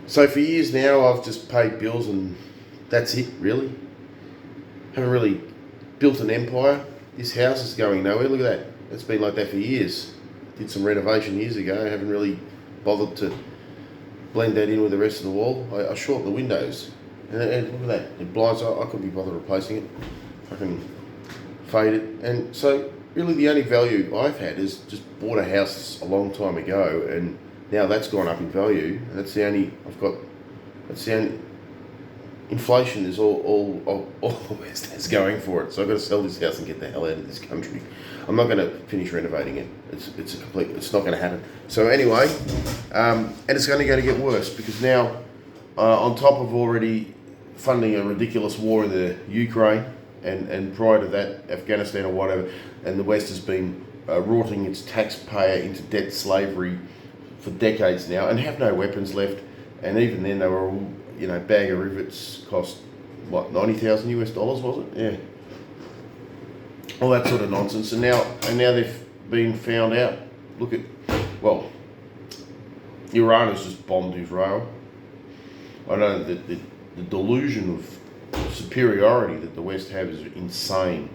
So for years now, I've just paid bills and that's it, really. Haven't really built an empire. This house is going nowhere. Look at that. It's been like that for years. Did some renovation years ago. Haven't really bothered to blend that in with the rest of the wall. I shortened the windows. And look at that. It blinds. I couldn't be bothered replacing it. I can fade it. And so really the only value I've had is just bought a house a long time ago, and now that's gone up in value. And that's the only inflation is all the West has going for it. So I've got to sell this house and get the hell out of this country. I'm not going to finish renovating it. It's not going to happen. So anyway, and it's going to get worse because now, on top of already funding a ridiculous war in the Ukraine, and prior to that, Afghanistan or whatever, and the West has been rorting its taxpayer into debt slavery for decades now, and have no weapons left. And even then, they were all, bag of rivets cost what, $90,000 was it? Yeah, all that sort of nonsense. And now they've been found out. Look at, well, Iran has just bombed Israel. I know that the delusion of superiority that the West have is insane.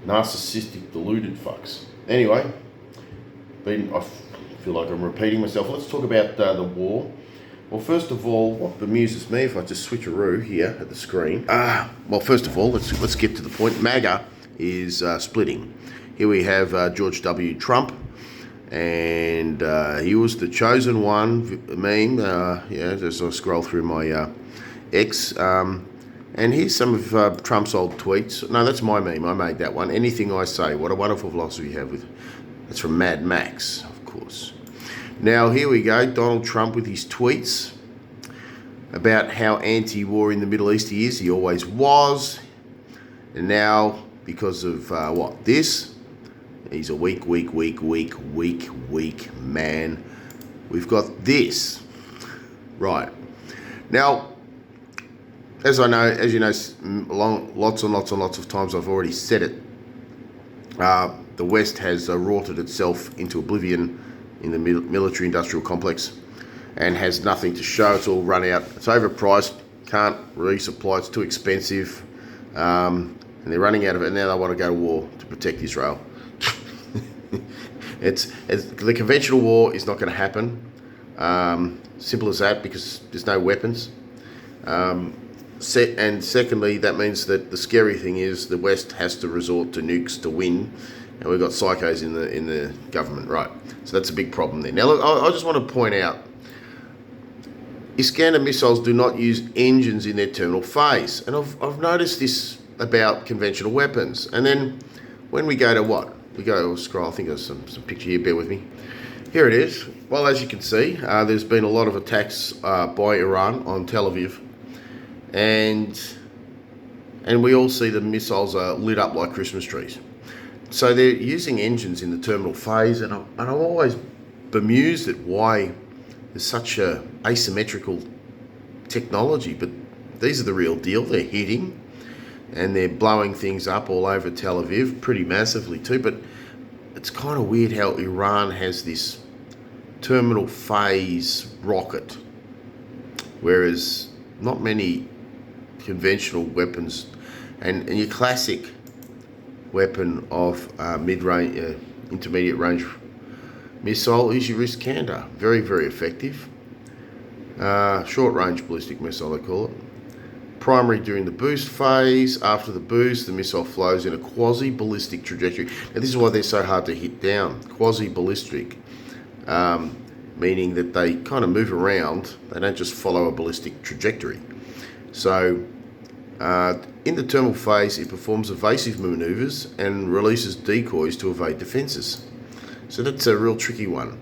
Narcissistic, deluded fucks. Anyway, I feel like I'm repeating myself. Let's talk about the war. Well, first of all, what bemuses me, if I just switcheroo here at the screen. Well, first of all, let's get to the point. MAGA is splitting. Here we have George W. Trump, and he was the chosen one meme. As I scroll through my X, and here's some of Trump's old tweets. No, that's my meme. I made that one. Anything I say. What a wonderful philosophy you have with. That's from Mad Max, of course. Now, here we go. Donald Trump with his tweets about how anti-war in the Middle East he is. He always was. And now, because of this, he's a weak man. We've got this. Right. Now, as you know, lots and lots of times I've already said it, the West has rorted itself into oblivion in the military-industrial complex and has nothing to show. It's all run out. It's overpriced. Can't resupply. It's too expensive. And they're running out of it. And now they want to go to war to protect Israel. It's the conventional war is not going to happen. Simple as that, because there's no weapons. And secondly, that means that the scary thing is the West has to resort to nukes to win. And we've got psychos in the government, right? So that's a big problem there. Now, look, I just want to point out, Iskander missiles do not use engines in their terminal phase. And I've noticed this about conventional weapons. And then when we go to what? We go, scroll, I think there's some picture here, bear with me. Here it is. Well, as you can see, there's been a lot of attacks by Iran on Tel Aviv. And we all see the missiles are lit up like Christmas trees. So they're using engines in the terminal phase, and I'm always bemused at why there's such a asymmetrical technology. But these are the real deal. They're hitting, and they're blowing things up all over Tel Aviv, pretty massively too. But it's kind of weird how Iran has this terminal phase rocket, whereas not many conventional weapons, and your classic weapon of mid-range, intermediate range missile is your Iskander. Very, very effective. Short-range ballistic missile, they call it. Primary during the boost phase. After the boost, the missile flows in a quasi-ballistic trajectory. Now, this is why they're so hard to hit down. Quasi-ballistic, meaning that they kind of move around. They don't just follow a ballistic trajectory. So, in the terminal phase, it performs evasive maneuvers and releases decoys to evade defences. So that's a real tricky one,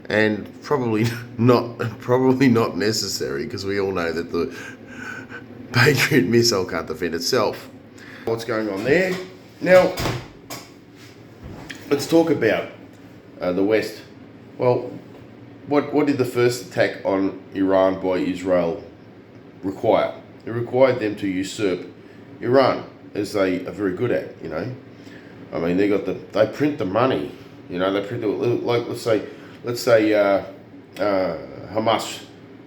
and probably not necessary, because we all know that the Patriot missile can't defend itself. What's going on there? Now, let's talk about the West. Well, what did the first attack on Iran by Israel require? It required them to usurp Iran, as they are very good at, I mean, they print the money, they print the, like, let's say Hamas,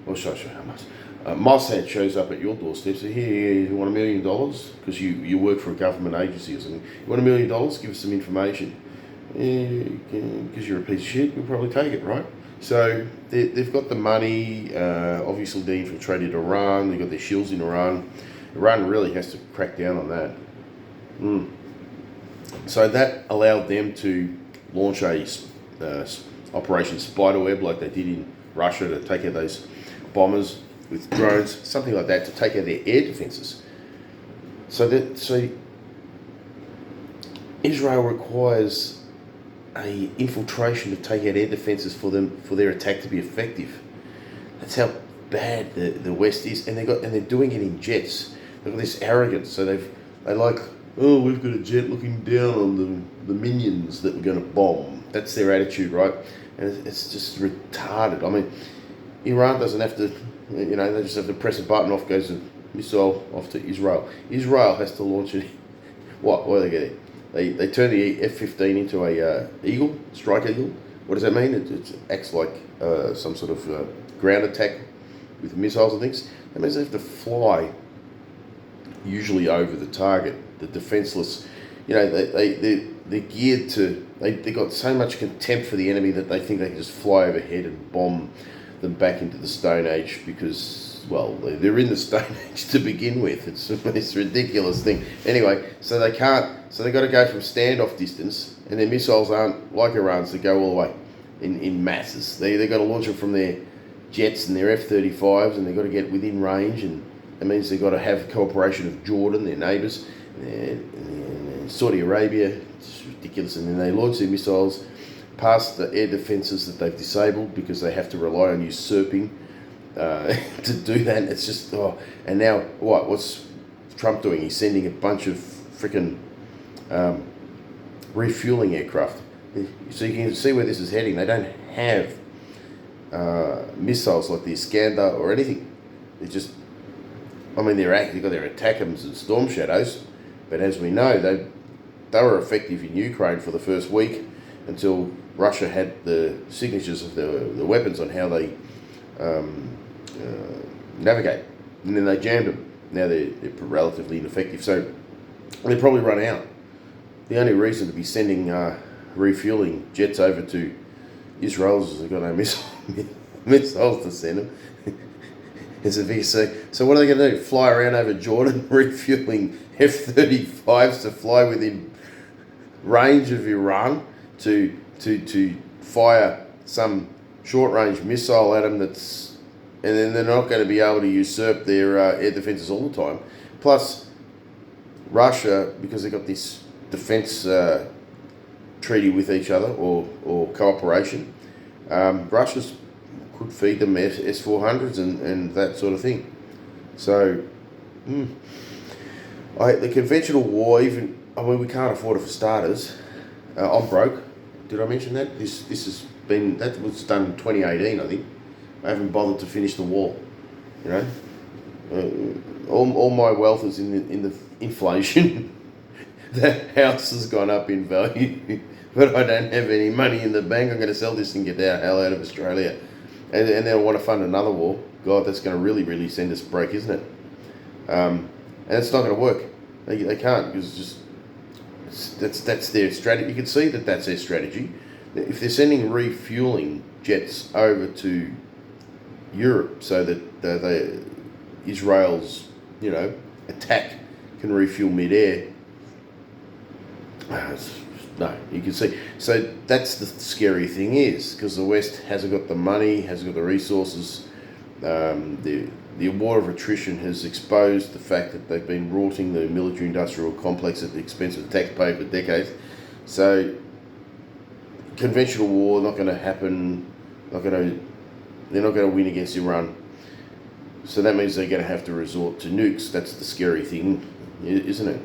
or sorry, Hamas, Mossad shows up at your doorstep, so here, you want $1 million? Because you work for a government agency or something. You want $1 million? Give us some information. Because you're a piece of shit, you'll probably take it, right? So they've got the money. Obviously, they infiltrated Iran. They've got their shields in Iran. Iran really has to crack down on that. So that allowed them to launch a Operation Spiderweb, like they did in Russia, to take out those bombers with drones, something like that, to take out their air defences. So Israel requires a infiltration to take out air defences for their attack to be effective. That's how bad the West is, and they're doing it in jets. They've got this arrogance. So they like, oh, we've got a jet looking down on the minions that we're going to bomb. That's their attitude, right? And it's just retarded. I mean, Iran doesn't have to, they just have to press a button, off goes a missile off to Israel. Israel has to launch it. What do they get? They turn the F-15 into a Eagle, Strike Eagle. What does that mean? It acts like some sort of ground attack with missiles and things. That means they have to fly usually over the target, the defenseless. They're geared to. They got so much contempt for the enemy that they think they can just fly overhead and bomb them back into the Stone Age because, well, they're in the Stone Age to begin with. It's a ridiculous thing. Anyway, so they can't. So they've got to go from standoff distance, and their missiles aren't like Iran's that go all the way in masses. They've got to launch them from their jets and their F-35s, and they've got to get within range, and that means they've got to have cooperation of Jordan, their neighbours, and Saudi Arabia. It's ridiculous. And then they launch their missiles past the air defences that they've disabled because they have to rely on usurping to do that. It's just, and now what's Trump doing? He's sending a bunch of freaking refueling aircraft. So you can see where this is heading. They don't have missiles like the Iskander or anything. They've got their ATACMS and Storm Shadows, but as we know, they were effective in Ukraine for the first week until Russia had the signatures of the weapons on how they navigate, and then they jammed them. Now they're relatively ineffective, so they probably run out. The only reason to be sending refueling jets over to Israel is they've got no missiles to send them. It's a big so what are they going to do? Fly around over Jordan refueling F-35s to fly within range of Iran to fire some short-range missile at them and then they're not going to be able to usurp their air defences all the time. Plus, Russia, because they've got this defence treaty with each other or cooperation, Russia could feed them S-400s and that sort of thing. So, the conventional war, we can't afford it for starters. I'm broke. Did I mention that? That was done in 2018, I think. I haven't bothered to finish the wall. All my wealth is in the inflation. The house has gone up in value, but I don't have any money in the bank. I'm going to sell this and get the hell out of Australia, and then I want to fund another war. God, that's going to really, really send us break, isn't it? And it's not going to work. They can't because that's their strategy. You can see that that's their strategy. If they're sending refueling jets over to Europe so that Israel's attack can refuel mid-air. No, you can see. So that's the scary thing is because the West hasn't got the money, hasn't got the resources. The war of attrition has exposed the fact that they've been rorting the military-industrial complex at the expense of the taxpayer for decades. So conventional war not going to happen. They're not going to win against Iran. So that means they're going to have to resort to nukes. That's the scary thing, isn't it?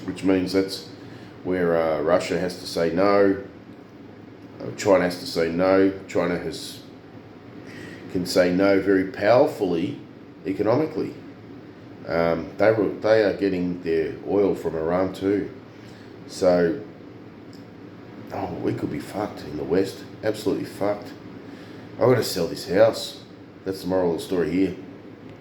Which means that's where Russia has to say no. China has to say no. China can say no very powerfully economically. They are getting their oil from Iran too. So, we could be fucked in the West. Absolutely fucked. I've got to sell this house. That's the moral of the story here.